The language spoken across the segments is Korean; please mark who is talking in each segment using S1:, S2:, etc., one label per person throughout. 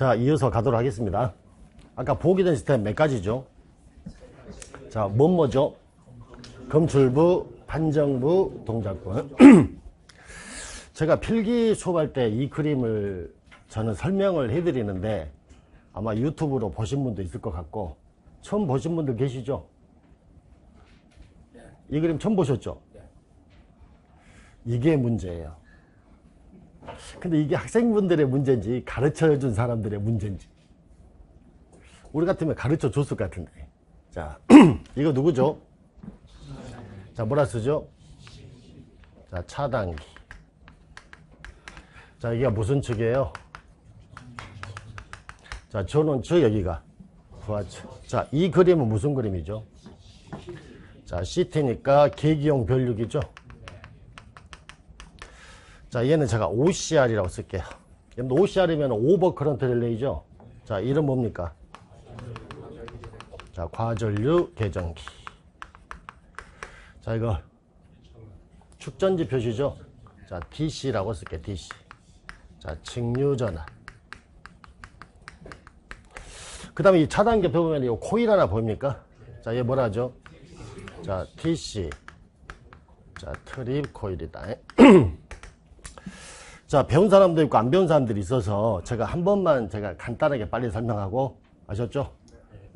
S1: 자, 이어서 가도록 하겠습니다. 아까 보기 전 시스템 몇 가지죠? 자, 뭐죠? 검출부, 판정부, 동작부. 제가 필기 수업할 때 이 그림을 저는 설명을 해드리는데 아마 유튜브로 보신 분도 있을 것 같고, 처음 보신 분들 계시죠? 이 그림 처음 보셨죠? 이게 문제예요. 근데 이게 학생분들의 문제인지 가르쳐준 사람들의 문제인지, 우리 같으면 가르쳐 줬을 것 같은데. 자, 이거 누구죠? 자, 뭐라 쓰죠? 자, 차단기. 자, 여기가 무슨 측이에요? 자, 전원측, 여기가 부하측. 자, 이 그림은 무슨 그림이죠? 자, CT니까 계기용 변류기죠. 자, 얘는 제가 OCR이라고 쓸게요. OCR이면 오버 커런트 릴레이죠. 자, 이름 뭡니까? 자, 과전류 계전기. 자, 이거 축전지 표시죠. 자, DC라고 쓸게요. DC. 자, 직류전압. 그 다음에 이 차단기 옆에 보면 이 코일 하나 보입니까? 자, 얘 뭐라 하죠? 자, TC. 자, 트립 코일이다. 자, 배운 사람도 있고 안 배운 사람들이 있어서 제가 한 번만 제가 간단하게 빨리 설명하고, 아셨죠?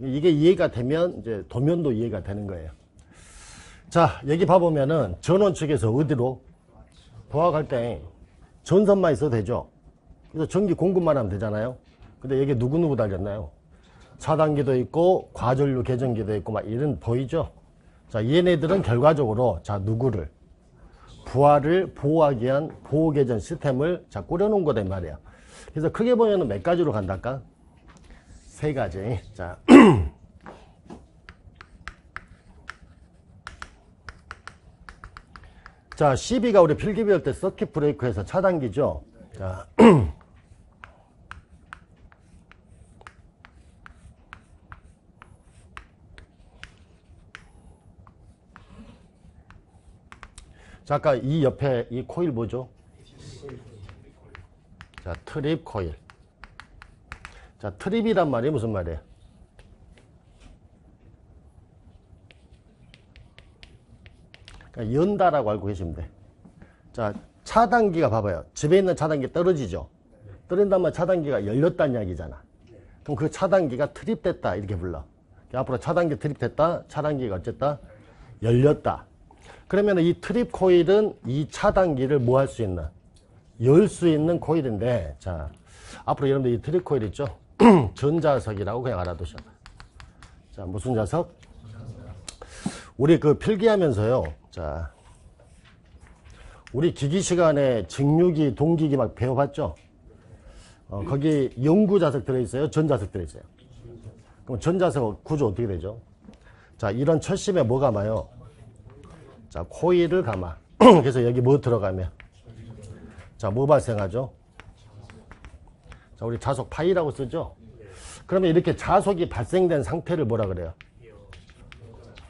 S1: 이게 이해가 되면 이제 도면도 이해가 되는 거예요. 자, 여기 봐보면은 전원 측에서 어디로? 부하갈 때 전선만 있어도 되죠. 그래서 전기 공급만 하면 되잖아요. 근데 여기 누구 달렸나요? 차단기도 있고 과전류 계전기도 있고 막 이런 보이죠? 자, 얘네들은 결과적으로 자, 누구를? 부하를 보호하기 위한 보호계전 시스템을 자, 꾸려놓은 거다 이 말이야. 그래서 크게 보면은 몇 가지로 간달까? 세 가지. 자, 자, CB가 우리 필기 배울 때 서킷 브레이커에서 차단기죠. 자, 자, 아까 이 옆에 이 코일 뭐죠? 자, 트립 코일. 자, 트립이란 말이 무슨 말이에요? 그러니까 연다라고 알고 계시면 돼. 자, 차단기가 봐봐요. 집에 있는 차단기 떨어지죠? 떨어진단 말 차단기가 열렸다는 이야기잖아. 그럼 그 차단기가 트립됐다 이렇게 불러. 앞으로 차단기 트립됐다, 차단기가 어쨌다? 열렸다. 그러면 이 트립 코일은 이 차단기를 뭐 할 수 있는? 열 수 있는 코일인데, 자, 앞으로 여러분들 이 트립 코일 있죠? 전자석이라고 그냥 알아두셔. 자, 무슨 자석? 우리 그 필기하면서요, 자, 우리 기기 시간에 직류기, 동기기 막 배워봤죠? 거기 영구자석 들어있어요? 전자석 들어있어요? 그럼 전자석 구조 어떻게 되죠? 자, 이런 철심에 뭐 감아요? 자, 코일을 감아. 그래서 여기 뭐 들어가면? 자, 뭐 발생하죠? 자, 우리 자속 파이라고 쓰죠? 그러면 이렇게 자속이 발생된 상태를 뭐라 그래요?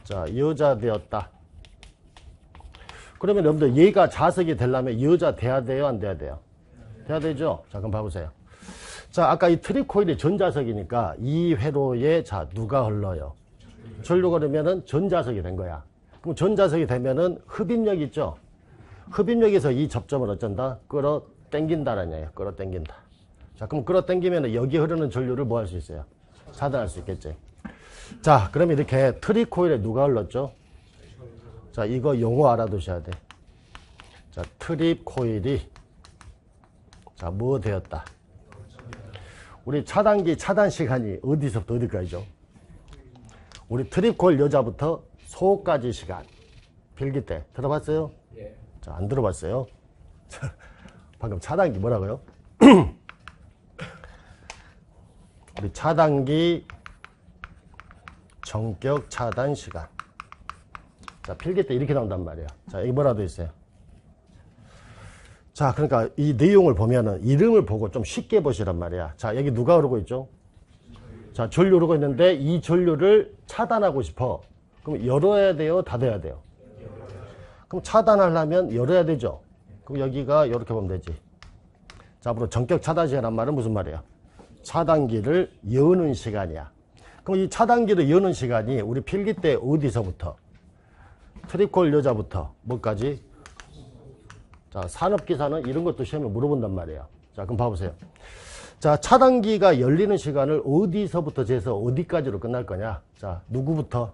S1: 자, 여자되었다. 그러면 여러분들 얘가 자석이 되려면 여자 돼야 돼요? 안 돼야 돼요? 돼야 되죠? 자, 그럼 봐보세요. 자, 아까 이 트립 코일이 전자석이니까 이 회로에 자, 누가 흘러요? 전류가 그러면은 전자석이 된 거야. 그럼 전자석이 되면은 흡입력 있죠? 흡입력에서 이 접점을 어쩐다? 끌어 당긴다라는 얘기예요. 끌어 당긴다. 자, 그럼 끌어 당기면은 여기 흐르는 전류를 뭐 할 수 있어요? 차단할 수 있겠지. 자, 그럼 이렇게 트립 코일에 누가 흘렀죠? 자, 이거 용어 알아두셔야 돼. 자, 트립 코일이 자, 뭐 되었다? 우리 차단기 차단 시간이 어디서부터 어디까지죠? 우리 트립 코일 여자부터 소까지 시간. 필기 때 들어봤어요? 예. 자, 안 들어봤어요? 방금 차단기 뭐라고요? 우리 차단기 전격 차단 시간. 자, 필기 때 이렇게 나온단 말이에요. 자, 여기 뭐라도 있어요. 자, 그러니까 이 내용을 보면은 이름을 보고 좀 쉽게 보시란 말이야. 자, 여기 누가 흐르고 있죠? 자, 전류 흐르고 있는데 이 전류를 차단하고 싶어. 그럼 열어야 돼요? 닫아야 돼요? 그럼 차단하려면 열어야 되죠? 그럼 여기가 이렇게 보면 되지. 자, 앞으로 전격 차단 시간이란 말은 무슨 말이에요? 차단기를 여는 시간이야. 그럼 이 차단기를 여는 시간이 우리 필기 때 어디서부터? 트리콜 여자부터 뭐까지? 자, 산업기사는 이런 것도 시험에 물어본단 말이에요. 자, 그럼 봐보세요. 자, 차단기가 열리는 시간을 어디서부터 재서 어디까지로 끝날 거냐? 자, 누구부터?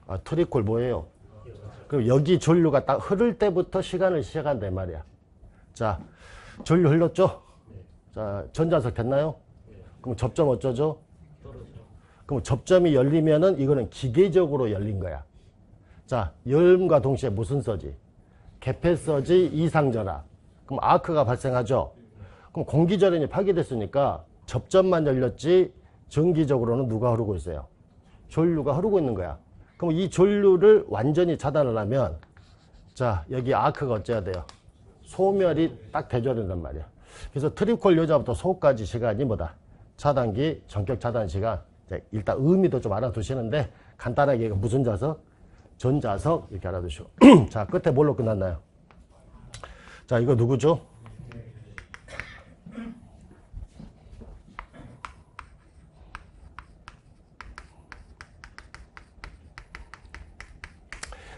S1: 아, 트리콜 뭐예요? 그럼 여기 전류가 딱 흐를 때부터 시간을 시작한단 말이야. 자, 전류 흘렀죠? 자, 전자석 됐나요? 그럼 접점 어쩌죠? 그럼 접점이 열리면은 이거는 기계적으로 열린 거야. 자, 열음과 동시에 무슨 서지? 개폐서지 이상전압. 그럼 아크가 발생하죠? 그럼 공기전원이 파괴됐으니까 접점만 열렸지 전기적으로는 누가 흐르고 있어요? 전류가 흐르고 있는 거야. 그럼 이 전류를 완전히 차단을 하면 자, 여기 아크가 어째야 돼요? 소멸이 딱 돼줘야 된단 말이야. 그래서 트리콜 여자부터 소까지 시간이 뭐다? 차단기, 전격 차단 시간. 일단 의미도 좀 알아두시는데 간단하게 이거 무슨 자석? 전자석 이렇게 알아두시고. 자, 끝에 뭘로 끝났나요? 자, 이거 누구죠?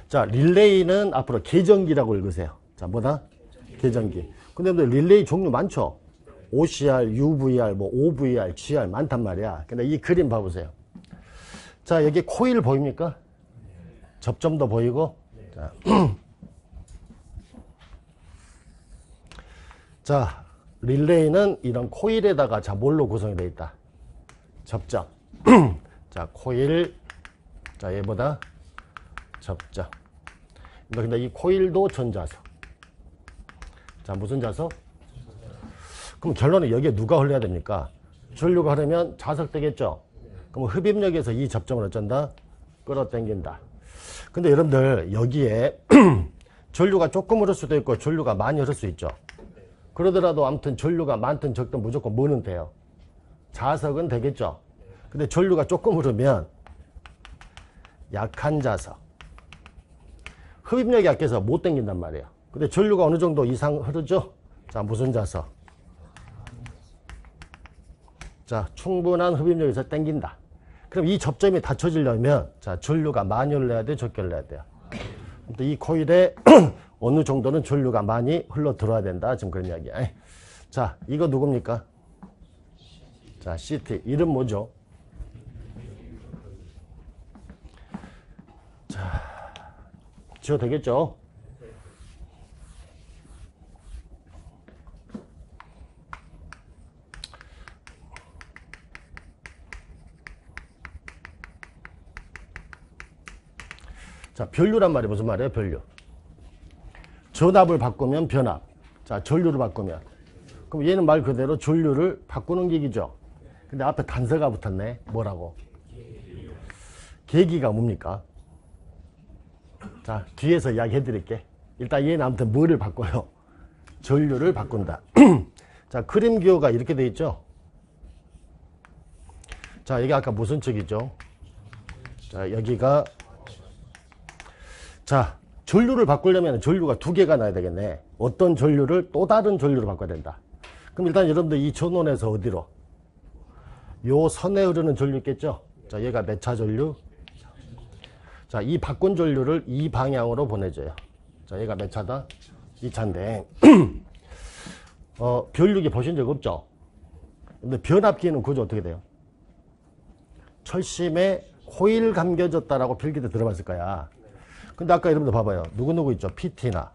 S1: 자, 릴레이는 앞으로 계전기라고 읽으세요. 자, 뭐다? 계전기. 근데 릴레이 종류 많죠? OCR, UVR, 뭐 OVR, GR 많단 말이야. 근데 이 그림 봐보세요. 자, 여기 코일 보입니까? 접점도 보이고. 자, 자, 릴레이는 이런 코일에다가 자, 뭘로 구성이 되어 있다? 접점. 자, 코일. 자, 얘보다 접점. 근데 이 코일도 전자석. 자, 무슨 자석? 그럼 결론은 여기에 누가 흘러야 됩니까? 전류가 흐르면 자석 되겠죠? 그럼 흡입력에서 이 접점을 어쩐다? 끌어당긴다. 근데 여러분들 여기에 전류가 조금 흐를 수도 있고 전류가 많이 흐를 수 있죠. 그러더라도 아무튼 전류가 많든 적든 무조건 뭐는 돼요? 자석은 되겠죠. 근데 전류가 조금 흐르면 약한 자석. 흡입력이 약해서 못 당긴단 말이에요. 근데 전류가 어느 정도 이상 흐르죠? 자, 무슨 자석? 자, 충분한 흡입력에서 당긴다. 그럼 이 접점이 닫혀지려면 자, 전류가 많이 흘러야 돼, 적게 흘러야 돼요? 이 코일에 어느 정도는 전류가 많이 흘러 들어야 된다. 지금 그런 이야기야. 자, 이거 누굽니까? 자, CT. 이름 뭐죠? 자, 지워도 되겠죠? 자, 변류란 말이 무슨 말이에요? 변류. 전압을 바꾸면 변압. 자, 전류를 바꾸면. 그럼 얘는 말 그대로 전류를 바꾸는 기기죠. 근데 앞에 단서가 붙었네. 뭐라고? 계기가 뭡니까? 자, 뒤에서 이야기해 드릴게. 일단 얘는 아무튼 뭐를 바꿔요? 전류를 바꾼다. 자, 그림 기호가 이렇게 돼 있죠? 자, 여기 아까 무슨 척이죠? 자, 여기가 자, 전류를 바꾸려면 전류가 두 개가 나야 되겠네. 어떤 전류를 또 다른 전류로 바꿔야 된다. 그럼 일단 여러분들 이 전원에서 어디로? 요 선에 흐르는 전류 있겠죠? 자, 얘가 몇 차 전류? 자, 이 바꾼 전류를 이 방향으로 보내줘요. 자, 얘가 몇 차다? 2차인데. 변류기 보신 적 없죠? 근데 변압기는 구조 어떻게 돼요? 철심에 코일 감겨졌다라고 필기 때 들어봤을 거야. 근데 아까 여러분들 봐봐요. 누구누구 있죠? PT나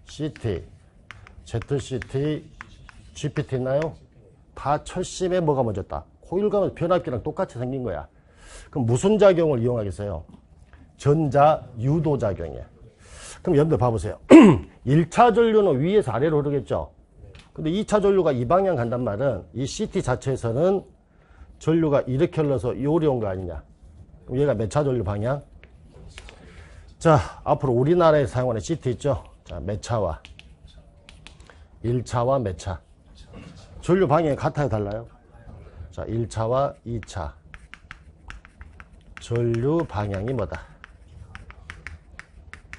S1: CT, ZCT, GPT 있나요? 다 철심에 뭐가 맺었다? 코일 감은 변압기랑 똑같이 생긴 거야. 그럼 무슨 작용을 이용하겠어요? 전자 유도 작용이에요. 그럼 여러분들 봐보세요. 1차 전류는 위에서 아래로 흐르겠죠? 근데 2차 전류가 이 방향 간단 말은 이 CT 자체에서는 전류가 이렇게 흘러서 요리 온 거 아니냐? 그럼 얘가 몇 차 전류 방향? 자, 앞으로 우리나라에 사용하는 CT 있죠? 자, 몇 차와? 1차와 몇 차? 전류 방향이 같아요, 달라요? 자, 1차와 2차. 전류 방향이 뭐다?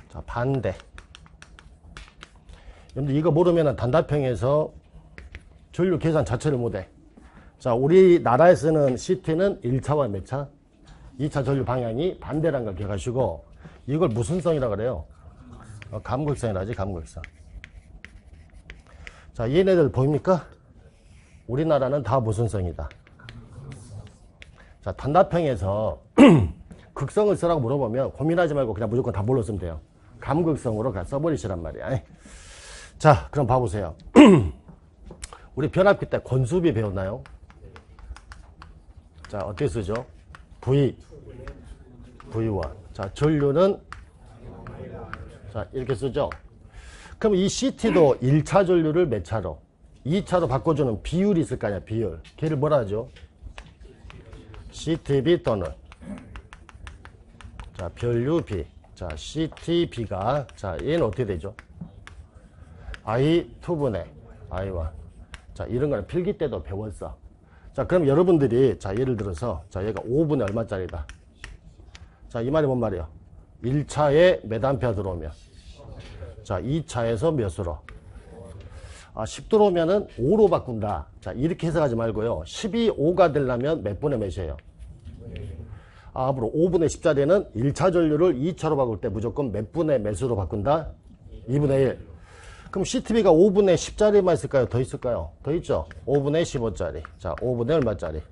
S1: 자, 반대. 여러분들 이거 모르면 단답형에서 전류 계산 자체를 못해. 자, 우리나라에서는 CT는 1차와 몇 차? 2차 전류 방향이 반대라는 걸 기억하시고, 이걸 무슨 성이라고 그래요? 감극성이라지, 감극성. 자, 얘네들 보입니까? 우리나라는 다 무슨 성이다. 자, 단답형에서 극성을 쓰라고 물어보면 고민하지 말고 그냥 무조건 다 불렀으면 돼요. 감극성으로 써버리시란 말이야. 자, 그럼 봐보세요. 우리 변압기 때 권수비 배웠나요? 자, 어떻게 쓰죠? V1. 자, 전류는 자, 이렇게 쓰죠. 그럼 이 CT도 1차 전류를 몇 차로? 2차로 바꿔주는 비율이 있을 거 아니야, 비율. 걔를 뭐라 하죠? CTB 또는 자, 변류비. 자, CTB가 자, 얘는 어떻게 되죠? I2분의 I1. 자, 이런 거는 필기 때도 배웠어. 자, 그럼 여러분들이 자, 예를 들어서 자, 얘가 5분의 얼마짜리다. 자, 이 말이 뭔 말이에요? 1차에 몇 암페어 들어오면 자, 2차에서 몇으로? 10 들어오면은 5로 바꾼다. 자, 이렇게 해석하지 말고요. 10이 5가 되려면 몇 분의 몇이에요? 앞으로 5분의 10짜리는 1차 전류를 2차로 바꿀 때 무조건 몇 분의 몇으로 바꾼다? 2분의 1. 그럼 CTB가 5분의 10짜리만 있을까요? 더 있을까요? 더 있죠? 5분의 15짜리. 자, 5분의 얼마짜리?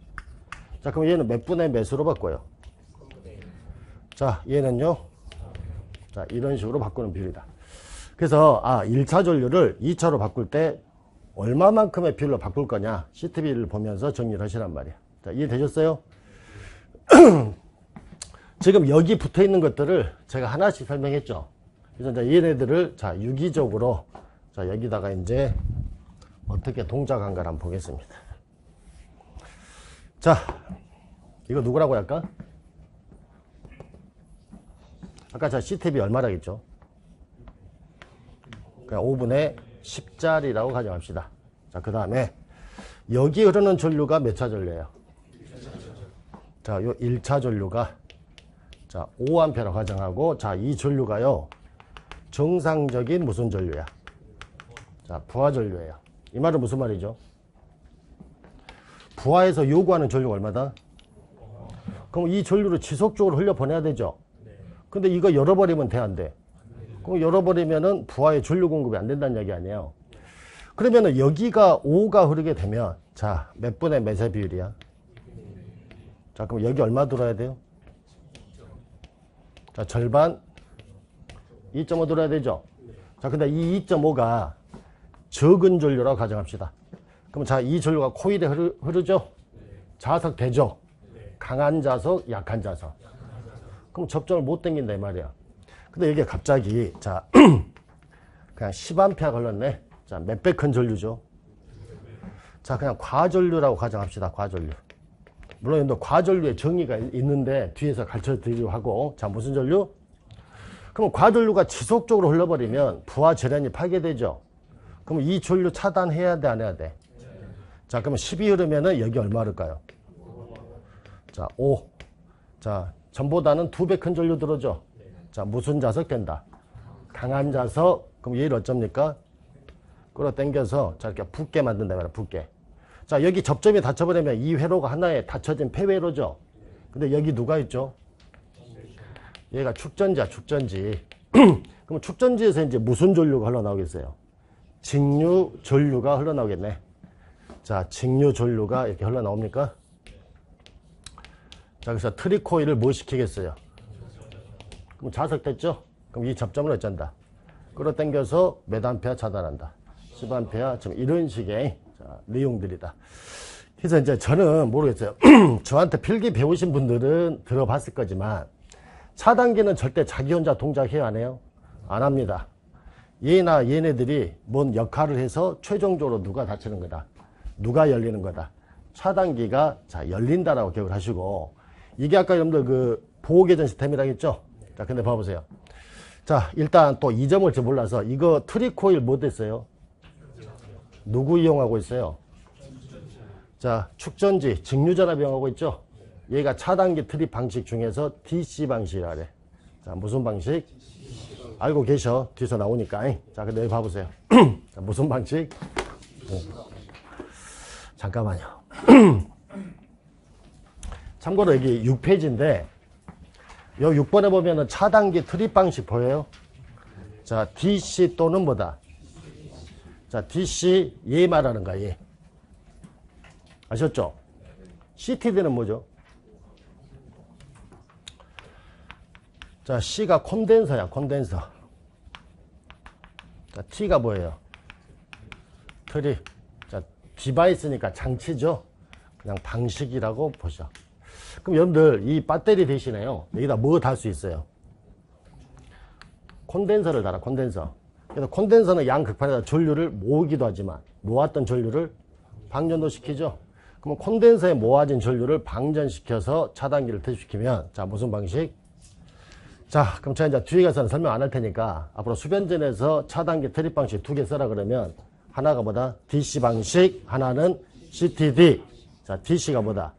S1: 자, 그럼 얘는 몇 분의 몇으로 바꿔요? 자, 얘는요? 자, 이런 식으로 바꾸는 비율이다. 그래서 1차 전류를 2차로 바꿀 때 얼마만큼의 비율로 바꿀 거냐? CTB를 보면서 정리를 하시란 말이야. 자, 이해되셨어요? 지금 여기 붙어 있는 것들을 제가 하나씩 설명했죠. 그래서 이제 얘네들을 자, 유기적으로 자, 여기다가 이제 어떻게 동작한 걸 한번 보겠습니다. 자, 이거 누구라고 할까? 아까 자, CTB 얼마라 했죠? 그냥 5분의 10짜리라고 가정합시다. 자, 그 다음에 여기 흐르는 전류가 몇 차 전류예요? 자, 요 1차 전류가 자, 5A라고 가정하고 자, 이 전류가요. 정상적인 무슨 전류야? 자, 부하 전류예요. 이 말은 무슨 말이죠? 부하에서 요구하는 전류가 얼마다? 그럼 이 전류를 지속적으로 흘려보내야 되죠? 근데 이거 열어버리면 돼, 안 돼? 그럼 열어버리면은 부하에 전류 공급이 안 된다는 얘기 아니에요? 그러면은 여기가 5가 흐르게 되면 자, 몇 분의 몇의 비율이야? 자, 그럼 여기 얼마 들어야 돼요? 자, 절반 2.5 들어야 되죠? 자, 근데 이 2.5가 적은 전류라고 가정합시다. 그럼 자, 이 전류가 코일에 흐르죠? 자석 되죠? 강한 자석, 약한 자석. 그럼 접점을 못 당긴다 이 말이야. 근데 이게 갑자기 자, 그냥 10A 걸렸네. 자, 몇 배 큰 전류죠? 자, 그냥 과전류라고 가정합시다. 과전류. 물론 또 과전류의 정의가 있는데 뒤에서 가르쳐 드리려고 하고. 자, 무슨 전류? 그럼 과전류가 지속적으로 흘러버리면 부하 절연이 파괴되죠. 그럼 이 전류 차단해야 돼, 안 해야 돼? 자, 그러면 10이 흐르면은 여기 얼마 흐를까요? 자, 5. 자, 전보다는 2배 큰 전류 들어죠. 자, 무슨 자석 된다? 강한 자석. 그럼 얘를 어쩝니까? 끌어당겨서 자, 이렇게 붓게 만든다 말이야, 붓게. 자, 여기 접점이 닫혀버리면 이 회로가 하나의 닫혀진 폐회로죠. 근데 여기 누가 있죠? 얘가 축전지야, 축전지. 그럼 축전지에서 이제 무슨 전류가 흘러나오겠어요? 직류 전류가 흘러나오겠네. 자, 직류 전류가 이렇게 흘러나옵니까? 자, 그래서 트리코일을 뭐 시키겠어요? 그럼 자석됐죠? 그럼 이 접점을 어쩐다? 끌어당겨서 몇 암페어 차단한다? 10A. 지금 이런 식의 자, 내용들이다. 그래서 이제 저는 모르겠어요. 저한테 필기 배우신 분들은 들어봤을 거지만 차단기는 절대 자기 혼자 동작해요, 안 해요? 안 합니다. 얘나 얘네들이 뭔 역할을 해서 최종적으로 누가 닫히는 거다? 누가 열리는 거다? 차단기가 자, 열린다라고 기억을 하시고, 이게 아까 여러분들 그 보호계전 시스템이라고 했죠? 자, 근데 봐보세요. 자, 일단 또 이 점을 좀 몰라서 이거 트리코일 뭐 됐어요? 누구 이용하고 있어요? 자, 축전지, 직류전압 이용하고 있죠? 얘가 차단기 트립 방식 중에서 DC 방식이라 그래. 자, 무슨 방식? 알고 계셔. 뒤에서 나오니까. 자, 근데 여기 봐보세요. 자, 무슨 방식? 잠깐만요. 참고로 여기 6페이지인데 요 6번에 보면은 차단기 트립 방식 보여요? 자, DC 또는 뭐다? 자, DC 얘 말하는 거야, 얘. 아셨죠? CTD는 뭐죠? 자, C가 콘덴서야, 콘덴서. 자, T가 뭐예요? 트립. 자, 디바이스니까 장치죠? 그냥 방식이라고 보죠. 그럼 여러분들, 이 배터리 대신에요, 여기다 뭐 달 수 있어요? 콘덴서를 달아, 콘덴서. 그래서 콘덴서는 양극판에다 전류를 모으기도 하지만, 모았던 전류를 방전도 시키죠? 그럼 콘덴서에 모아진 전류를 방전시켜서 차단기를 퇴출시키면, 자, 무슨 방식? 자, 그럼 제가 이제 뒤에 가서는 설명 안 할 테니까, 앞으로 수변전에서 차단기 트립 방식 2개 써라 그러면, 하나가 뭐다? DC 방식, 하나는 CTD. 자, DC가 뭐다?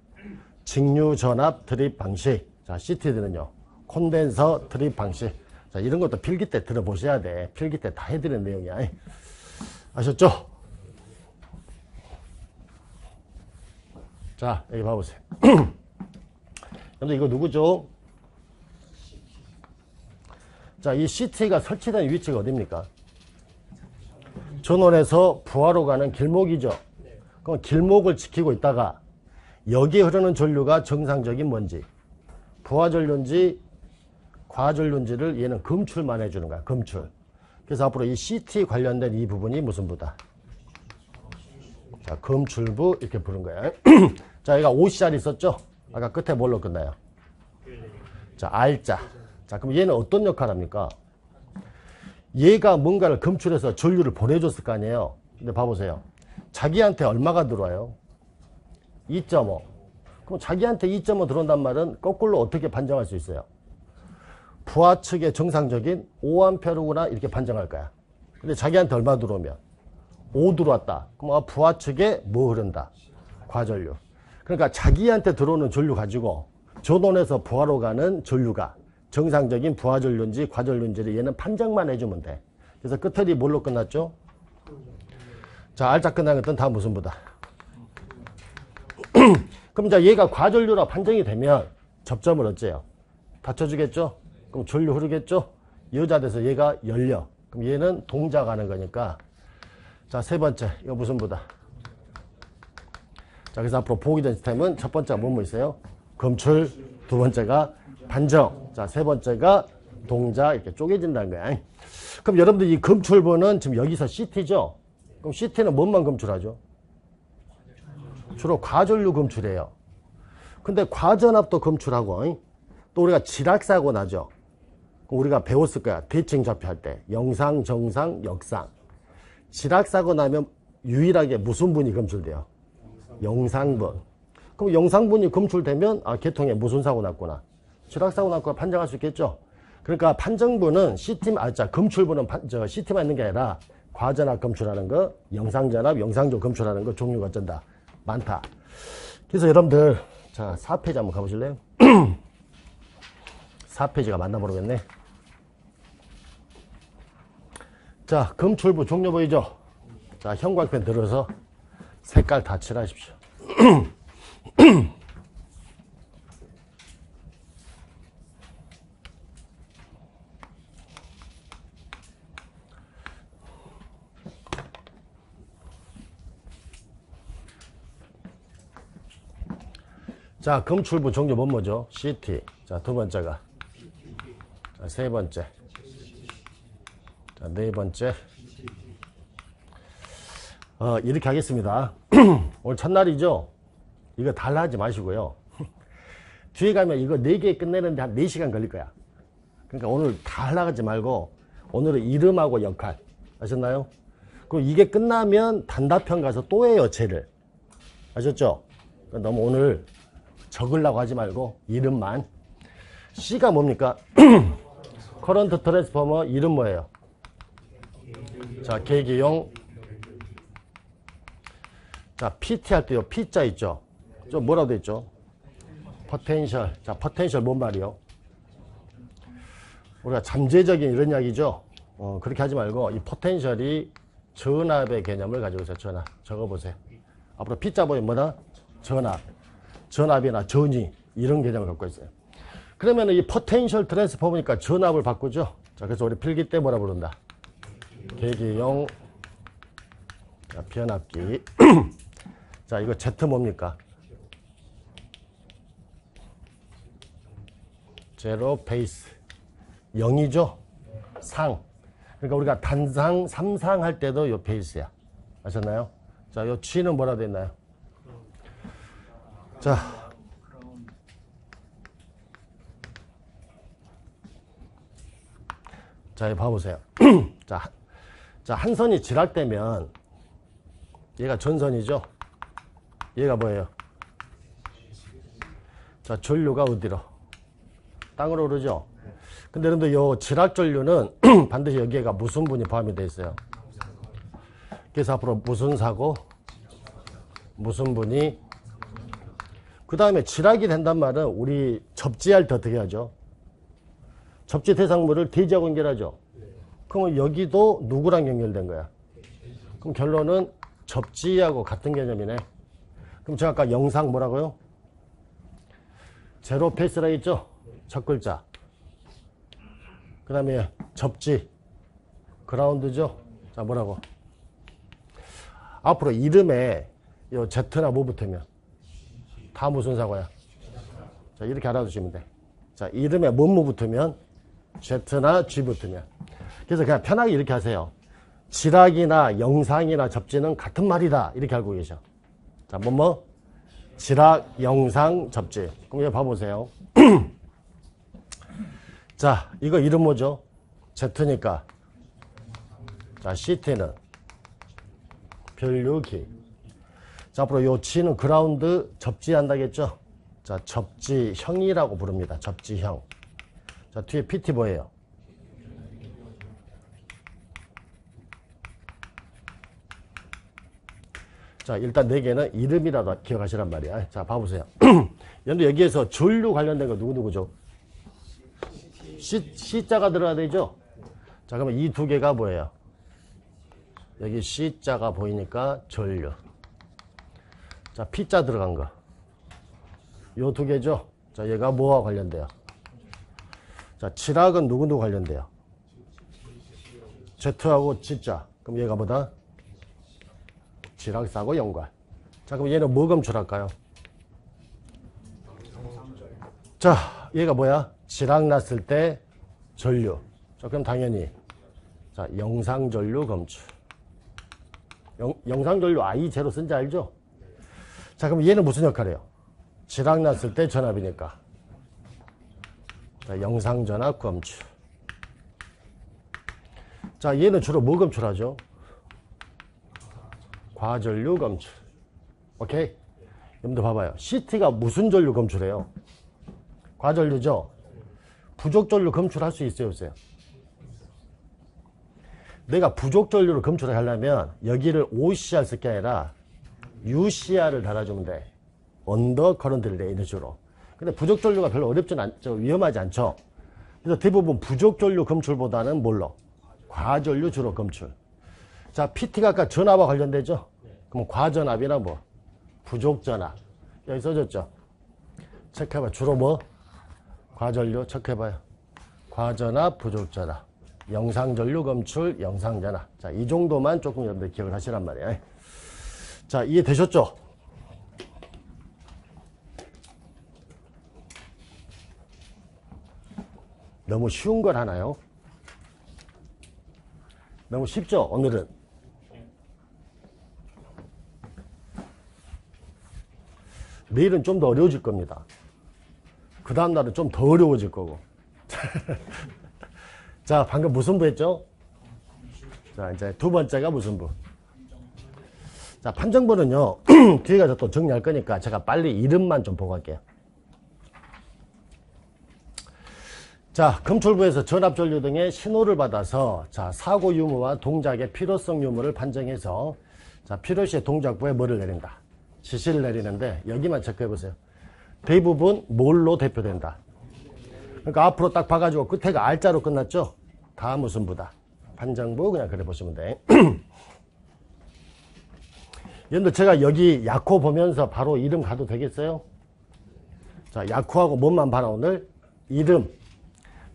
S1: 직류전압 트립 방식. 자, CTD는요, 콘덴서 트립 방식. 자, 이런 것도 필기 때 들어보셔야 돼. 필기 때 다 해드리는 내용이야. 아셨죠? 자, 여기 봐보세요. 여러분들, 이거 누구죠? 자, 이 CT가 설치된 위치가 어딥니까? 전원에서 부하로 가는 길목이죠. 그럼 길목을 지키고 있다가 여기에 흐르는 전류가 정상적인 뭔지, 부하전류인지 과전류인지를 얘는 검출만 해주는 거야, 검출. 그래서 앞으로 이 CT 관련된 이 부분이 무슨 부다? 자, 검출부 이렇게 부른 거야. 자, 여기가 OCR 있었죠? 아까 끝에 뭘로 끝나요? 자, R자. 자, 그럼 얘는 어떤 역할을 합니까? 얘가 뭔가를 검출해서 전류를 보내줬을 거 아니에요? 근데 봐보세요. 자기한테 얼마가 들어와요? 2.5. 그럼 자기한테 2.5 들어온단 말은 거꾸로 어떻게 판정할 수 있어요? 부하 측의 정상적인 5A구나 이렇게 판정할 거야. 근데 자기한테 얼마 들어오면? 5 들어왔다. 그럼 부하 측에 뭐 흐른다? 과전류. 그러니까 자기한테 들어오는 전류 가지고 전원에서 부하로 가는 전류가 정상적인 부하전류인지 과전류인지를 얘는 판정만 해주면 돼. 그래서 끝털이 뭘로 끝났죠? 자, R자 끝난 것은 다 무슨 부다? 그럼 이제 얘가 과전류라 판정이 되면 접점을 어째요? 닫혀주겠죠? 그럼 전류 흐르겠죠? 여자돼서 얘가 열려. 그럼 얘는 동작하는 거니까. 자, 세 번째. 이거 무슨 부다? 자, 그래서 앞으로 보기 전 시스템은 첫 번째가 뭐뭐 있어요? 검출. 두 번째가 판정. 자, 세 번째가 동작. 이렇게 쪼개진다는 거야. 그럼 여러분들 이 검출부는 지금 여기서 CT죠? 그럼 CT는 뭔만 검출하죠? 주로 과전류 검출해요. 근데 과전압도 검출하고, 또 우리가 지락사고 나죠? 우리가 배웠을 거야. 대칭 좌표할 때. 영상, 정상, 역상. 지락사고 나면 유일하게 무슨 분이 검출돼요? 영상분. 그럼 영상분이 검출되면, 아, 계통에 무슨 사고 났구나. 지락사고 났구나 판정할 수 있겠죠? 그러니까 판정부는 검출부는 CT만 있는 게 아니라 과전압 검출하는 거, 영상전압, 영상조 검출하는 거 종류가 어쩐다. 많다. 그래서 여러분들, 자, 4페이지 한번 가보실래요? 4페이지가 맞나 모르겠네. 자, 검출부 종류 보이죠? 자, 형광펜 들어서 색깔 다 칠하십시오. 자, 검출부 종류 뭐죠? CT. 자, 두 번째가. 자, 세 번째. 자, 네 번째. 이렇게 하겠습니다. 오늘 첫날이죠? 이거 달라 하지 마시고요. 뒤에 가면 이거 4개 끝내는데 한 4시간 걸릴 거야. 그러니까 오늘 다 하려고 말고 오늘은 이름하고 역할. 아셨나요? 그럼 이게 끝나면 단답형 가서 또 해요, 쟤를. 아셨죠? 너무 오늘 적으려고 하지 말고 이름만. C가 뭡니까? 커런트 트랜스포머 이름 뭐예요? 자, 계기용. 자, PT 할 때요. P자 있죠? 좀 뭐라고 돼 있죠? 포텐셜. 자, 포텐셜 뭔 말이요? 우리가 잠재적인 이런 이야기죠? 그렇게 하지 말고 이 포텐셜이 전압의 개념을 가지고 있어요. 전압. 적어보세요. 앞으로 P자 보면 뭐다? 전압. 전압이나 전위. 이런 개념을 갖고 있어요. 그러면 이 포텐셜 트랜스포머니까 전압을 바꾸죠. 자, 그래서 우리 필기 때 뭐라 부른다? 계기용 변압기. 자, 이거 Z 뭡니까? 제로 베이스. 0이죠? 상. 그러니까 우리가 단상, 삼상 할 때도 요 베이스야. 아셨나요? 자, 요 G는 뭐라 됐나요? 자. 자, 여기 봐보세요. 자, 한 선이 지락되면 얘가 전선이죠? 얘가 뭐예요? 자, 전류가 어디로? 땅으로 오르죠? 근데 여러분들 요 지락전류는 반드시 여기에가 무순분이 포함이 되어 있어요. 그래서 앞으로 무순사고, 무순분이, 그 다음에 지락이 된단 말은 우리 접지할 때 어떻게 하죠? 접지 대상물을 대지하고 연결하죠? 그러면 여기도 누구랑 연결된 거야? 그럼 결론은 접지하고 같은 개념이네. 그럼 제가 아까 영상 뭐라고요? 제로 페이스라 했죠? 첫 글자. 그 다음에 접지. 그라운드죠? 자, 뭐라고? 앞으로 이름에 요 Z나 뭐 붙으면? 다 무슨 사고야? 자, 이렇게 알아두시면 돼. 자, 이름에 뭐뭐 붙으면? Z나 G 붙으면. 그래서 그냥 편하게 이렇게 하세요. 지락이나 영상이나 접지는 같은 말이다. 이렇게 알고 계셔. 자, 뭐뭐? 지락, 영상, 접지. 그럼 여기 봐보세요. 자, 이거 이름 뭐죠? Z니까. 자, CT는 변류기. 자, 앞으로 요 G는 그라운드 접지한다겠죠? 자, 접지형이라고 부릅니다. 접지형. 자, 뒤에 PT 뭐예요? 자, 일단 4개는 이름이라도 기억하시란 말이야. 자, 봐보세요. 여러분 여기에서 전류 관련된 거 누구누구죠? C자가 들어가야 되죠? 자, 그러면 이 2개가 뭐예요? 여기 C자가 보이니까 전류. 자, P자 들어간 거. 요 2개죠? 자, 얘가 뭐와 관련돼요? 자, 지락은 누구누구 관련돼요? Z하고 G자. 그럼 얘가 뭐다? 지락사고 연관. 자, 그럼 얘는 뭐 검출할까요? 자, 얘가 뭐야? 지락 났을 때 전류. 자, 그럼 당연히 자, 영상전류 검출. 영상전류 I 제로 쓴지 알죠? 자, 그럼 얘는 무슨 역할이에요? 지락 났을 때 전압이니까. 자, 영상전압 검출. 자, 얘는 주로 뭐 검출하죠? 과전류 검출. 오케이? 여러분들 봐봐요. CT가 무슨 전류 검출해요? 과전류죠? 부족전류 검출할 수 있어요, 없어요? 내가 부족전류를 검출을 하려면 여기를 OCR 쓸 게 아니라 UCR을 달아주면 돼. 언더 커런트 릴레이 이런 식으로. 근데 부족전류가 별로 어렵진 않죠. 위험하지 않죠. 그래서 대부분 부족전류 검출보다는 뭘로? 과전류 주로 검출. 자, PT가 아까 전압과 관련되죠? 그럼 과전압이나 뭐? 부족전압. 여기 써졌죠? 체크해봐. 주로 뭐? 과전류 체크해봐요. 과전압, 부족전압. 영상전류 검출, 영상전압. 자, 이 정도만 조금 여러분들 기억을 하시란 말이에요. 자, 이해되셨죠? 너무 쉬운 걸 하나요? 너무 쉽죠? 오늘은. 내일은 좀 더 어려워질 겁니다. 그 다음 날은 좀 더 어려워질 거고. 자, 방금 무슨 부 했죠? 자, 이제 두 번째가 무슨 부? 자, 판정부는요, 뒤에 가서 또 정리할 거니까 제가 빨리 이름만 좀 보고 갈게요. 자, 검출부에서 전압전류 등의 신호를 받아서 자, 사고 유무와 동작의 필요성 유무를 판정해서 자, 필요시의 동작부에 뭐를 내린다? 지시를 내리는데 여기만 체크해 보세요. 대부분 뭘로 대표된다? 그러니까 앞으로 딱 봐가지고 끝에가 R자로 끝났죠? 다 무슨 부다? 판정부 그냥 그래 보시면 돼. 여러분들 제가 여기 야코 보면서 바로 이름 가도 되겠어요? 자, 야코하고 뭔만 봐라 오늘? 이름.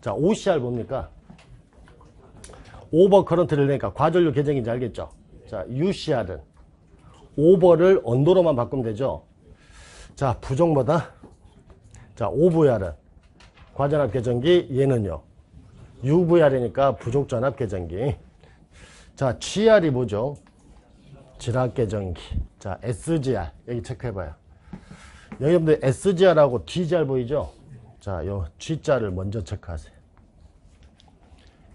S1: 자, OCR 뭡니까? 오버 커런트를 내니까 과전류 계정인지 알겠죠? 자, UCR은 오버를 언더로만 바꾸면 되죠? 자, 부정보다? 자, OVR은 과전압 계정기, 얘는요? UVR이니까 부족전압 계정기. 자, GR이 뭐죠? 지락 계정기. 자, SGR. 여기 체크해봐요. 여러분들 SGR하고 DGR 보이죠? 자, 요 G자를 먼저 체크하세요.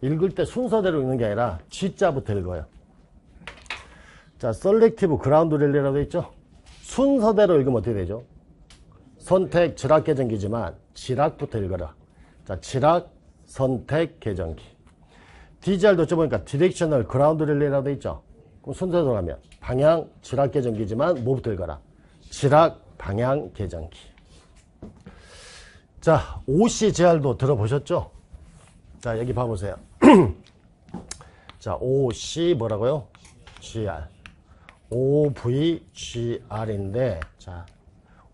S1: 읽을 때 순서대로 읽는 게 아니라 G자부터 읽어요. 자, Selective Ground Relay라고 되어 있죠? 순서대로 읽으면 어떻게 되죠? 선택 지락 계정기지만 지락부터 읽어라. 자, 지락 선택 계정기. DGR도 써보니까 Directional Ground Relay라고 되어 있죠? 그럼 순서대로 가면 방향 지락 계정기지만 뭐부터 읽어라? 지락 방향 계정기. 자, OCGR도 들어보셨죠? 자, 여기 봐보세요. 자, OC 뭐라고요? GR. OVGR인데, 자,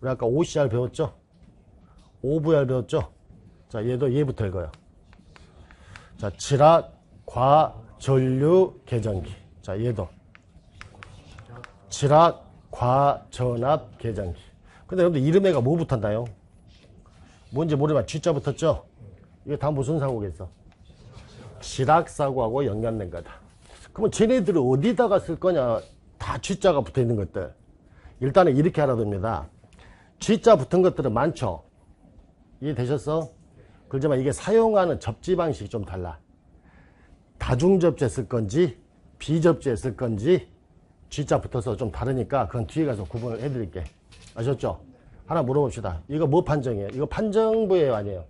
S1: 우리 아까 OCR 배웠죠? OVR 배웠죠? 자, 얘도 얘부터 읽어요. 자, 지락, 과, 전류, 계정기. 자, 얘도. 지락, 과, 전압, 계정기. 근데 여러분들 이름에가 뭐 붙었나요? 뭔지 모르지만 G자 붙었죠? 이게 다 무슨 사고겠어? 지락 사고하고 연관된 거다. 그러면 쟤네들을 어디다가 쓸 거냐? 다 G자가 붙어 있는 것들. 일단은 이렇게 알아야 됩니다. G자 붙은 것들은 많죠? 이해되셨어? 그렇지만 이게 사용하는 접지 방식이 좀 달라. 다중접지에 쓸 건지, 비접지에 쓸 건지, G자 붙어서 좀 다르니까 그건 뒤에 가서 구분을 해드릴게. 아셨죠? 하나 물어봅시다. 이거 뭐 판정이에요? 이거 판정부예요, 아니에요?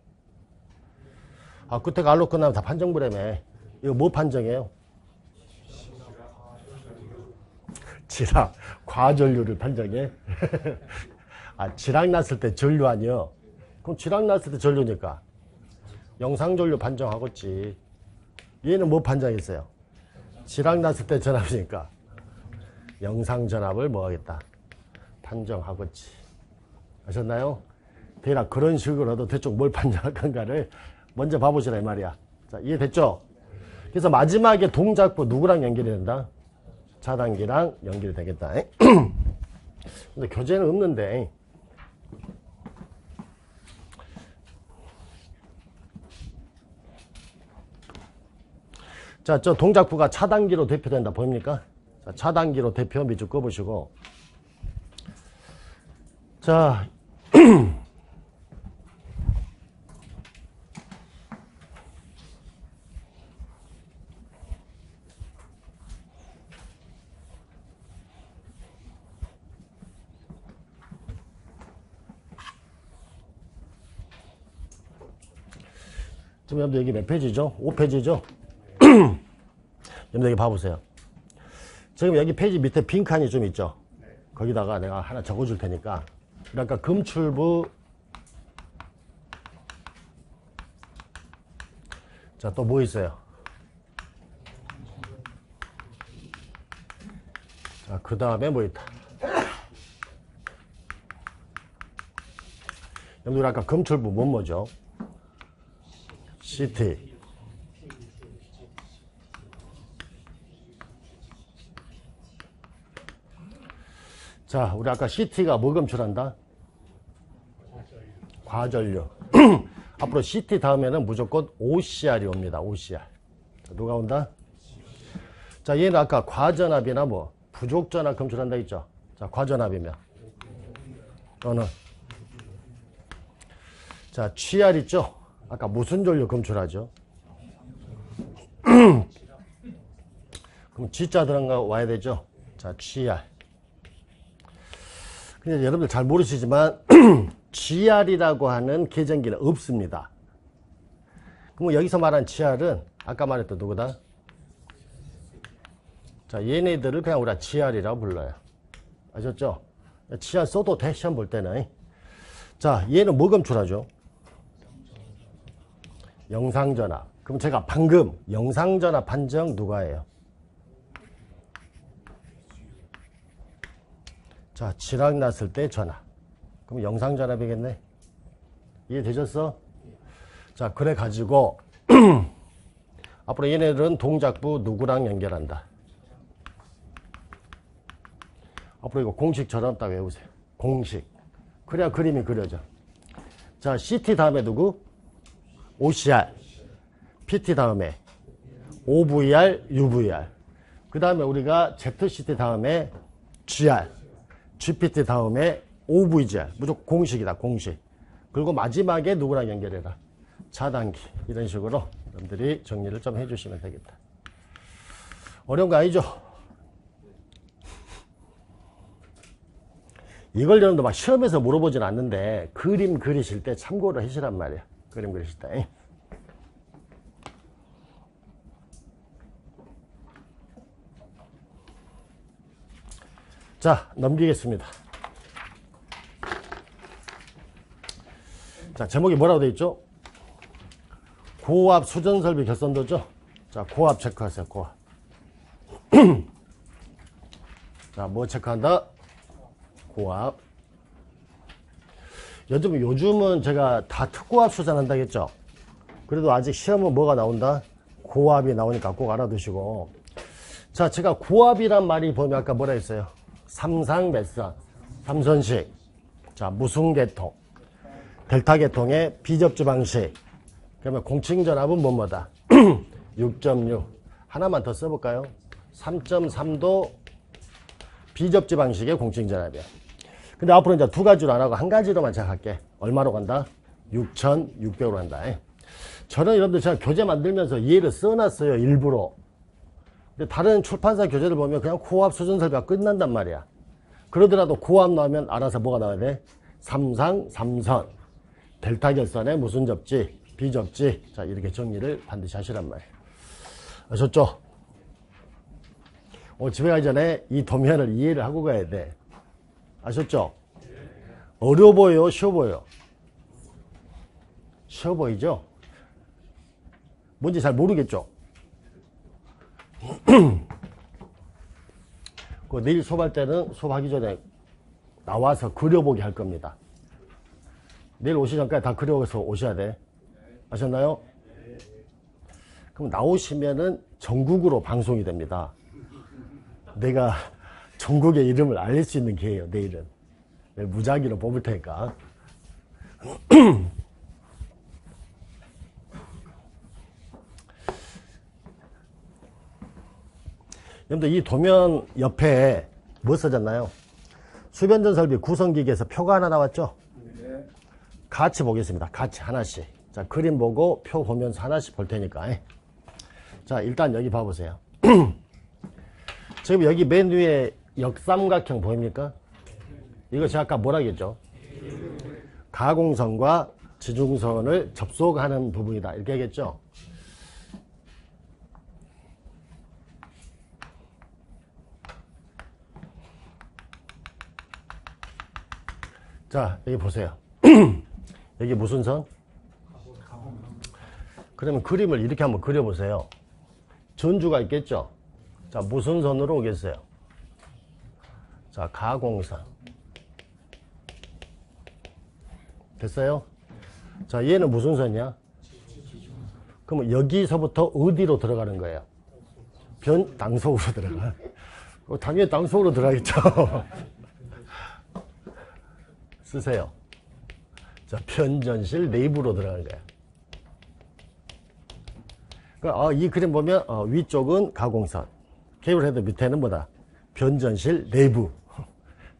S1: 아, 그때가 알로 끝나면 다 판정부라며. 이거 뭐 판정이에요? 지락, 과전류를 판정해? 아, 지락 났을 때 전류 아니요? 그럼 지락 났을 때 전류니까 영상전류 판정하겠지. 얘는 뭐 판정했어요? 지락 났을 때 전압이니까 영상전압을 뭐 하겠다? 판정하겠지. 아셨나요? 대략 그런 식으로도 대충 뭘 판정할 건가를 먼저 봐보시라 이 말이야. 자, 이해됐죠? 그래서 마지막에 동작부 누구랑 연결이 된다? 차단기랑 연결이 되겠다. 근데 교재는 없는데. 자, 저 동작부가 차단기로 대표된다. 보입니까? 자, 차단기로 대표 밑줄 꺼보시고. 자, 지금 여러분들 여기 몇 페이지죠? 5페이지죠? 여러분들 여기 봐보세요. 지금 여기 페이지 밑에 빈 칸이 좀 있죠? 거기다가 내가 하나 적어줄 테니까. 그러니까 금출부. 자, 또 뭐 있어요? 자, 그 다음에 뭐 있다? 여러분들 아까 금출부 뭐죠? CT. 자, 우리 아까 CT가 뭐 검출한다? 과전류. 앞으로 CT 다음에는 무조건 OCR이 옵니다. OCR. 자, 누가 온다? 자, 얘는 아까 과전압이나 뭐 부족전압 검출한다 했죠? 자, 과전압이면 또는 자, GR 있죠? 아까 무슨 전류 검출하죠? 그럼 G자 들어가 와야 되죠? 자, GR. 근데 여러분들 잘 모르시지만 GR이라고 하는 계정기는 없습니다. 그럼 여기서 말한 GR은 아까 말했던 누구다? 자, 얘네들을 그냥 우리가 GR이라고 불러요. 아셨죠? GR 써도 돼, 시험 볼 때는. 자, 얘는 뭐 검출하죠? 영상전압. 그럼 제가 방금 영상전압 판정 누가 해요? 자, 지락 났을 때 전압. 그럼 영상 전압이겠네. 이해되셨어? 자, 그래 가지고 앞으로 얘네들은 동작부 누구랑 연결한다. 앞으로 이거 공식처럼 딱 외우세요. 공식. 그래야 그림이 그려져. 자, CT 다음에 누구? OCR. PT 다음에 OVR, UVR. 그 다음에 우리가 ZCT 다음에 GR. GPT 다음에 OVGR. 무조건 공식이다, 공식. 그리고 마지막에 누구랑 연결해라? 차단기. 이런 식으로 여러분들이 정리를 좀 해주시면 되겠다. 어려운 거 아니죠? 이걸 여러분들 막 시험에서 물어보진 않는데 그림 그리실 때 참고를 하시란 말이야. 그림 그리실 때. 자, 넘기겠습니다. 자, 제목이 뭐라고 되어 있죠? 고압 수전설비 결선도죠? 자, 고압 체크하세요, 고압. 자, 뭐 체크한다? 고압. 요즘은 제가 다 특고압 수전한다 했죠? 그래도 아직 시험은 뭐가 나온다? 고압이 나오니까 꼭 알아두시고. 자, 제가 고압이란 말이 보면 아까 뭐라 했어요? 삼상 몇선, 삼선식. 자, 무슨 계통? 델타 계통의 비접지 방식. 그러면 공칭 전압은 뭐뭐다? 6.6. 하나만 더 써볼까요? 3.3도 비접지 방식의 공칭 전압이야. 근데 앞으로 이제 두 가지로 안 하고 한 가지로만 제가 할게. 얼마로 간다? 6,600으로 간다. 저는 여러분들 제가 교재 만들면서 이해를 써놨어요, 일부러. 근데 다른 출판사 교재를 보면 그냥 고압 수전설비가 끝난단 말이야. 그러더라도 고압 나오면 알아서 뭐가 나와야 돼? 삼상, 삼선. 델타 결선에 무슨 접지? 비접지. 자, 이렇게 정리를 반드시 하시란 말이에요. 아셨죠? 집에 가기 전에 이 도면을 이해를 하고 가야 돼. 아셨죠? 어려워 보여요? 쉬워 보여요? 쉬워 보이죠? 뭔지 잘 모르겠죠? 내일 수업할 때는 수업하기 전에 나와서 그려보기 할 겁니다. 내일 오시 전까지 다 그려서 오셔야 돼. 아셨나요? 그럼 나오시면은 전국으로 방송이 됩니다. 내가 전국의 이름을 알릴 수 있는 기회예요, 내일은. 내일 무작위로 뽑을 테니까. 여러분들 이 도면 옆에 뭐 써졌나요? 수변전 설비 구성기기에서 표가 하나 나왔죠? 네. 같이 보겠습니다. 같이 하나씩. 자, 그림 보고 표 보면서 하나씩 볼 테니까. 자, 일단 여기 봐보세요. 지금 여기 맨 위에 역삼각형 보입니까? 이거 제가 아까 뭐라 했죠? 가공선과 지중선을 접속하는 부분이다. 이렇게 하겠죠? 자, 여기 보세요. 여기 무슨 선? 그러면 그림을 이렇게 한번 그려보세요. 전주가 있겠죠? 자, 무슨 선으로 오겠어요? 자, 가공선. 됐어요? 자, 얘는 무슨 선이야? 그러면 여기서부터 어디로 들어가는 거예요? 땅속으로 들어가. 당연히 땅속으로 들어가겠죠? 쓰세요. 자, 변전실 내부로 들어가는 거야. 그러니까 이 그림 보면 위쪽은 가공선, 케이블 헤드 밑에는 뭐다? 변전실 내부.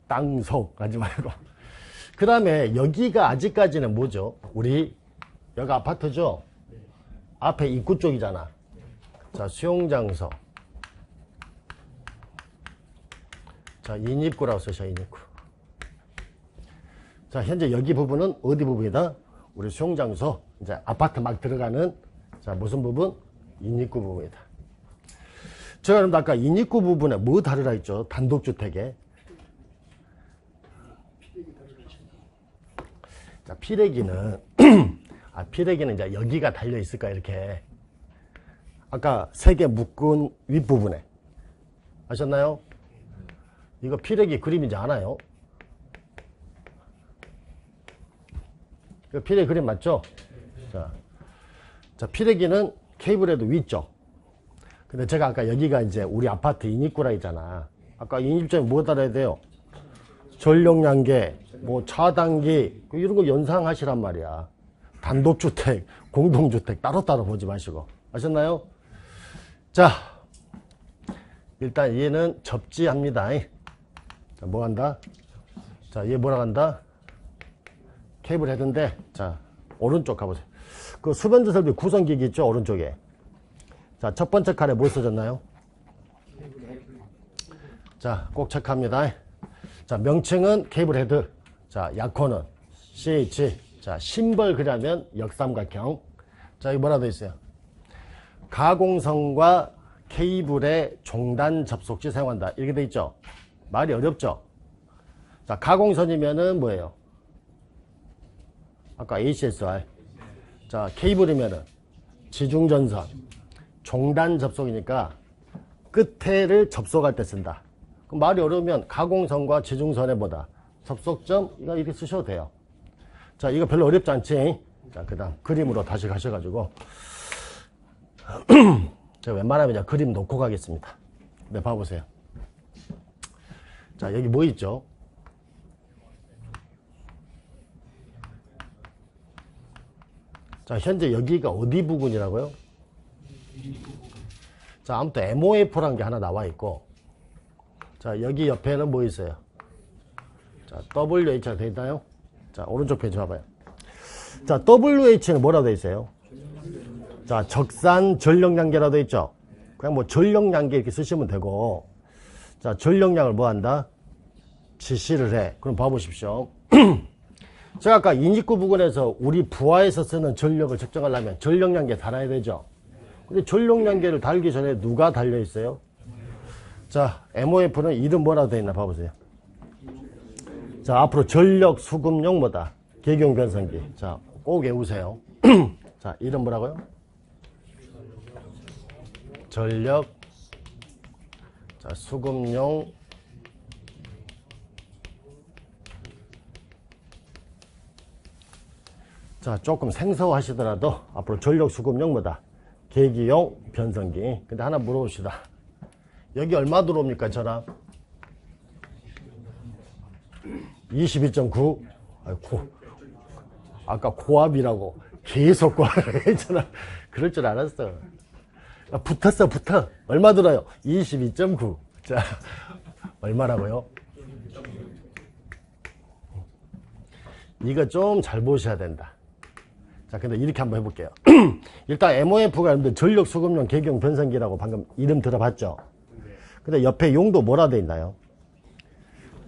S1: 땅속 하지 말고. 그 다음에 여기가 아직까지는 뭐죠? 우리 여기 아파트죠? 앞에 입구 쪽이잖아. 자, 수용장소. 자, 인입구라고 쓰셔, 인입구. 자, 현재 여기 부분은 어디 부분이다? 우리 수용장소. 이제 아파트 막 들어가는, 자, 무슨 부분? 인입구 부분이다. 제가 그럼 아까 인입구 부분에 뭐 다르라 했죠? 단독주택에. 자, 피레기는, 피레기는 이제 여기가 달려있을까, 이렇게. 아까 세 개 묶은 윗부분에. 아셨나요? 이거 피레기 그림이지 않아요? 이거 피레기 그림 맞죠? 자, 피레기는 케이블에도 위쪽. 근데 제가 아까 여기가 이제 우리 아파트 인입구라 했잖아. 아까 인입점에 뭐 달아야 돼요? 전력량계, 뭐 차단기, 이런 거 연상하시란 말이야. 단독주택, 공동주택 따로따로 보지 마시고. 아셨나요? 자, 일단 얘는 접지합니다. 자, 뭐 한다? 자, 얘 뭐라 한다? 케이블 헤드인데, 자, 오른쪽 가보세요. 그 수변조 설비 구성기기 있죠? 오른쪽에. 자, 첫 번째 칸에 뭐 써졌나요? 자, 꼭 체크합니다. 자, 명칭은 케이블 헤드. 자, 약호는 CH. 자, 심벌 그리면 역삼각형. 자, 여기 뭐라 되어 있어요? 가공선과 케이블의 종단 접속 시 사용한다. 이렇게 되어 있죠? 말이 어렵죠? 자, 가공선이면은 뭐예요? 아까 ACSR. 자, 케이블이면은 지중전선. 종단 접속이니까 끝에를 접속할 때 쓴다. 그럼 말이 어려우면 가공선과 지중선에 뭐다? 접속점, 이거 이렇게 쓰셔도 돼요. 자, 이거 별로 어렵지 않지? 자, 그 다음 그림으로 다시 가셔가지고. 제가 웬만하면 그냥 그림 놓고 가겠습니다. 네, 봐보세요. 자, 여기 뭐 있죠? 자, 현재 여기가 어디 부근이라고요? 자, 아무튼 MOF라는 게 하나 나와 있고, 자, 여기 옆에는 뭐 있어요? 자, WH가 되어 있나요? 자, 오른쪽 페이지 봐봐요. 자, WH는 뭐라고 되어 있어요? 자, 적산 전력량계라고 되어 있죠? 그냥 뭐 전력량계 이렇게 쓰시면 되고, 자, 전력량을 뭐 한다? 지시를 해. 그럼 봐보십시오. 제가 아까 인입구 부근에서 우리 부하에서 쓰는 전력을 측정하려면 전력량계 달아야 되죠? 근데 전력량계를 달기 전에 누가 달려 있어요? 자, MOF는 이름 뭐라고 되어 있나 봐보세요. 자, 앞으로 전력 수급용 뭐다? 계경 변성기. 자, 꼭 외우세요. 자, 이름 뭐라고요? 전력, 자, 수급용, 자, 조금 생소하시더라도 앞으로 전력 수급용 뭐다? 계기용 변성기. 근데 하나 물어봅시다. 여기 얼마 들어옵니까, 전압? 22.9. 아까 고압이라고 계속 고압을 했잖아. 그럴 줄 알았어. 붙어. 얼마 들어요? 22.9. 자, 얼마라고요? 이거 좀 잘 보셔야 된다. 자, 근데 이렇게 한번 해볼게요. 일단 MOF가 여러분들 전력 수급용 계경 변성기라고 방금 이름 들어봤죠? 근데 옆에 용도 뭐라 돼 있나요?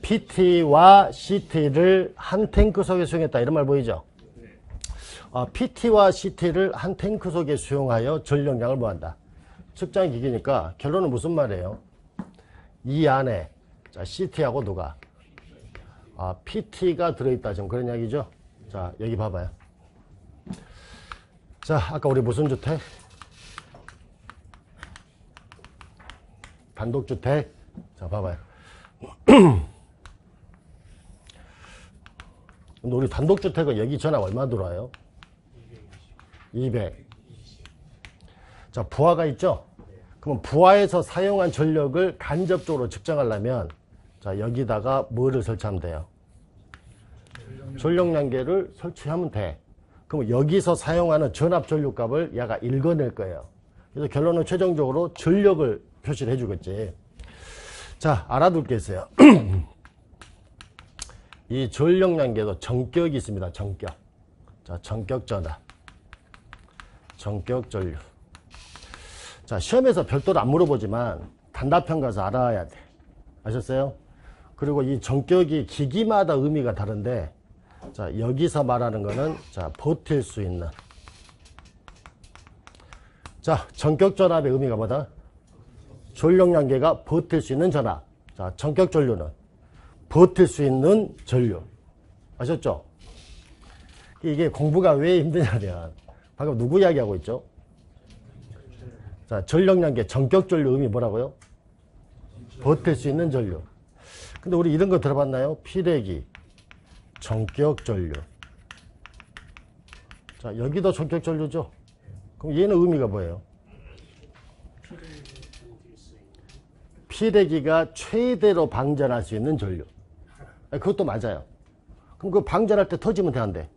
S1: PT와 CT를 한 탱크 속에 수용했다. 이런 말 보이죠? PT와 CT를 한 탱크 속에 수용하여 전력량을 뭐한다? 측정 기기니까 결론은 무슨 말이에요? 이 안에, 자, CT하고 누가? PT가 들어있다. 지금 그런 이야기죠? 자, 여기 봐봐요. 자, 아까 우리 무슨 주택? 단독주택. 자, 봐봐요. 근데 우리 단독주택은 여기 전압 얼마 들어와요? 200. 자, 부하가 있죠? 그럼 부하에서 사용한 전력을 간접적으로 측정하려면, 자, 여기다가 뭐를 설치하면 돼요? 전력량계를 설치하면 돼. 그럼 여기서 사용하는 전압 전류값을 얘가 읽어낼 거예요. 그래서 결론은 최종적으로 전력을 표시를 해주겠지. 자, 알아둘 게 있어요. 이 전력량계도 전격이 있습니다. 전격. 자, 전격 전압. 전격 전류. 자, 시험에서 별도로 안 물어보지만 단답형 가서 알아야 돼. 아셨어요? 그리고 이 전격이 기기마다 의미가 다른데, 자, 여기서 말하는 거는, 자, 버틸 수 있는. 자, 전격 전압의 의미가 뭐다? 전력량계가 버틸 수 있는 전압. 자, 전격 전류는 버틸 수 있는 전류. 아셨죠? 이게 공부가 왜 힘드냐면, 방금 누구 이야기하고 있죠? 자, 전력량계 전격 전류 의미 뭐라고요? 버틸 수 있는 전류. 근데 우리 이런 거 들어봤나요? 피레기, 전격 전류. 자, 여기도 전격 전류죠. 그럼 얘는 의미가 뭐예요? 피레기가 최대로 방전할 수 있는 전류. 그것도 맞아요. 그럼 그 방전할 때 터지면 되는데,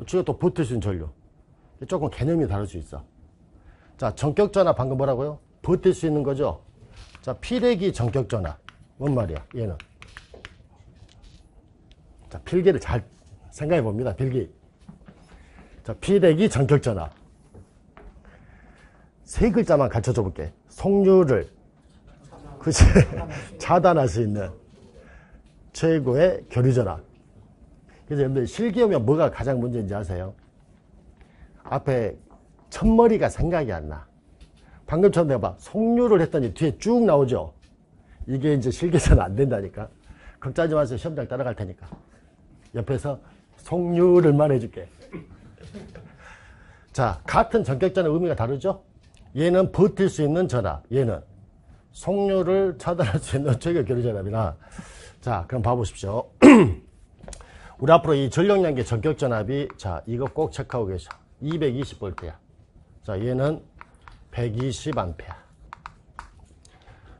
S1: 주로 또 버틸 수 있는 전류. 조금 개념이 다를 수 있어. 자, 전격전압 방금 뭐라고요? 버틸 수 있는 거죠. 자, 피레기 전격전압. 뭔 말이야, 얘는. 자, 필기를 잘 생각해 봅니다, 필기. 자, 피레기 전격전압. 세 글자만 가르쳐 줘 볼게. 속류를, 그치? 차단할 수 있는 최고의 교류전압. 그래서 여러분들 실기 오면 뭐가 가장 문제인지 아세요? 앞에 첫머리가 생각이 안 나. 방금처럼 내가 봐. 속류를 했더니 뒤에 쭉 나오죠? 이게 이제 실기에서는 안 된다니까. 걱정하지 마세요. 시험장 따라갈 테니까. 옆에서 속류를만 해줄게. 자, 같은 전격전의 의미가 다르죠? 얘는 버틸 수 있는 전압. 얘는 속류를 차단할 수 있는 최고 교류전압이나. 자, 그럼 봐보십시오. 우리 앞으로 이 전력량계 전격전압이, 자, 이거 꼭 체크하고 계셔. 220V야. 자, 얘는 120A.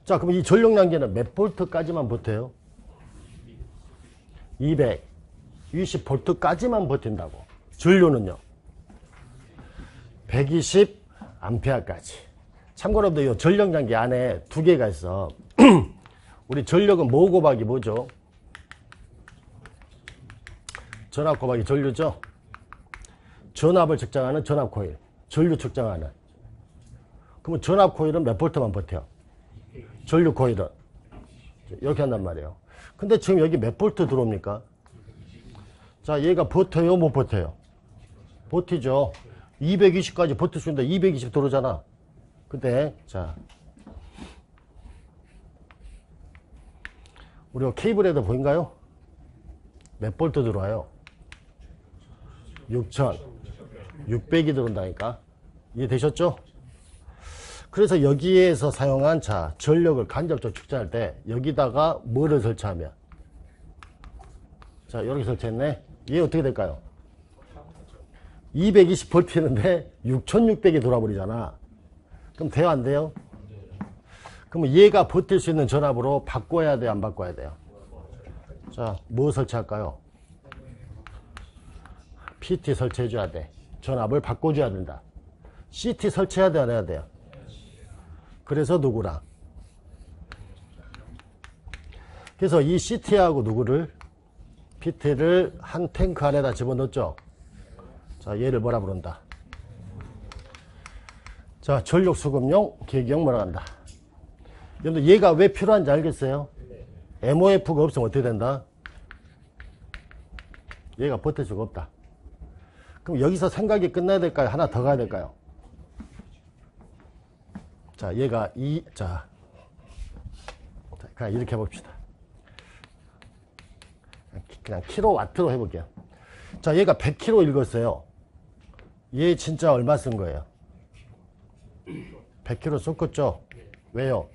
S1: 자, 그럼 이 전력량계는 몇 볼트까지만 버텨요? 220V까지만 버틴다고. 전류는요? 120A까지. 참고로 이 전력량계 안에 두 개가 있어. 우리 전력은 뭐 곱하기 뭐죠? 전압 곱하기 전류죠? 전압을 측정하는 전압 코일, 전류 측정하는. 그러면 전압 코일은 몇 볼트만 버텨? 전류 코일은 이렇게 한단 말이에요. 근데 지금 여기 몇 볼트 들어옵니까? 자, 얘가 버텨요, 못 버텨요? 버티죠. 220까지 버틸 수 있는데 220 들어오잖아. 근데 자, 우리가 케이블에도 보인가요? 몇 볼트 들어와요? 6,600이 들어온다니까. 이해되셨죠? 그래서 여기에서 사용한, 자, 전력을 간접적으로 측정할 때 여기다가 뭐를 설치하면, 자, 이렇게 설치했네. 얘 어떻게 될까요? 220V인데 6,600이 돌아버리잖아. 그럼 돼요, 안 돼요? 그러면 얘가 버틸 수 있는 전압으로 바꿔야 돼요, 안 바꿔야 돼요? 자, 뭐 설치할까요? PT 설치해줘야 돼. 전압을 바꿔줘야 된다. CT 설치해야 돼, 안 해야 돼요? 그래서 누구랑? 그래서 이 CT하고 누구를? PT를 한 탱크 안에다 집어넣었죠? 자, 얘를 뭐라 부른다? 자, 전력 수급용 계기형 뭐라 한다? 여러분들 얘가 왜 필요한지 알겠어요? MOF가 없으면 어떻게 된다? 얘가 버틸 수가 없다. 그럼 여기서 생각이 끝나야 될까요? 하나 더 가야 될까요? 자, 얘가 자, 그냥 이렇게 해봅시다. 그냥 킬로와트로 해볼게요. 자, 얘가 100kg 읽었어요. 얘 진짜 얼마 쓴 거예요? 100kg 쏟았죠? 왜요?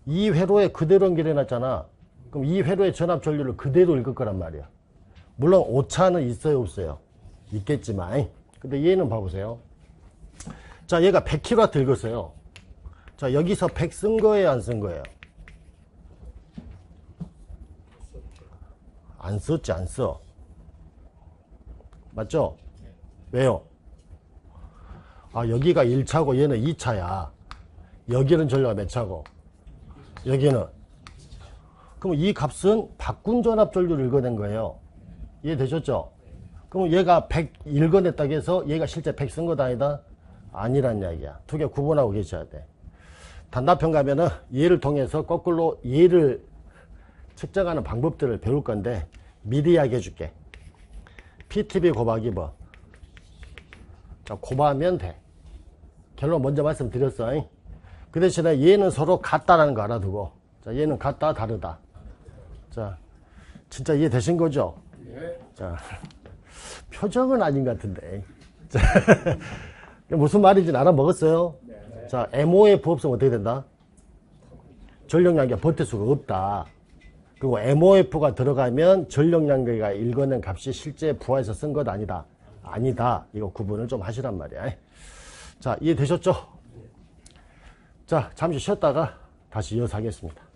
S1: 이 회로에 그대로 연결해놨잖아. 그럼 이 회로의 전압 전류를 그대로 읽을 거란 말이야. 물론 오차는 있어요, 없어요? 있겠지만. 근데 얘는 봐보세요. 자, 얘가 100kW 읽었어요. 자, 여기서 100 쓴 거예요, 안 쓴 거예요? 안 썼지, 안 써. 맞죠? 왜요? 아, 여기가 1차고 얘는 2차야. 여기는 전류가 몇 차고? 여기는. 그럼 이 값은 바꾼 전압 전류를 읽어낸 거예요. 이해되셨죠? 그럼 얘가 100 읽어냈다고 해서 얘가 실제 100 쓴 거다 아니다? 아니란 이야기야. 두 개 구분하고 계셔야 돼. 단답형 가면은 얘를 통해서 거꾸로 얘를 측정하는 방법들을 배울 건데 미리 이야기해 줄게. PTB 곱하기 뭐? 자, 곱하면 돼. 결론 먼저 말씀드렸어. 그 대신에 얘는 서로 같다라는 거 알아두고, 자, 얘는 같다, 다르다. 자, 진짜 이해되신 거죠? 네. 자, 표정은 아닌 것 같은데. 자, 무슨 말인지 알아먹었어요? 네. 자, MOF 없으면 어떻게 된다? 전력량계가 버틸 수가 없다. 그리고 MOF가 들어가면 전력량계가 읽어낸 값이 실제 부하에서 쓴 것 아니다. 아니다. 이거 구분을 좀 하시란 말이야. 자, 이해되셨죠? 자, 잠시 쉬었다가 다시 이어서 하겠습니다.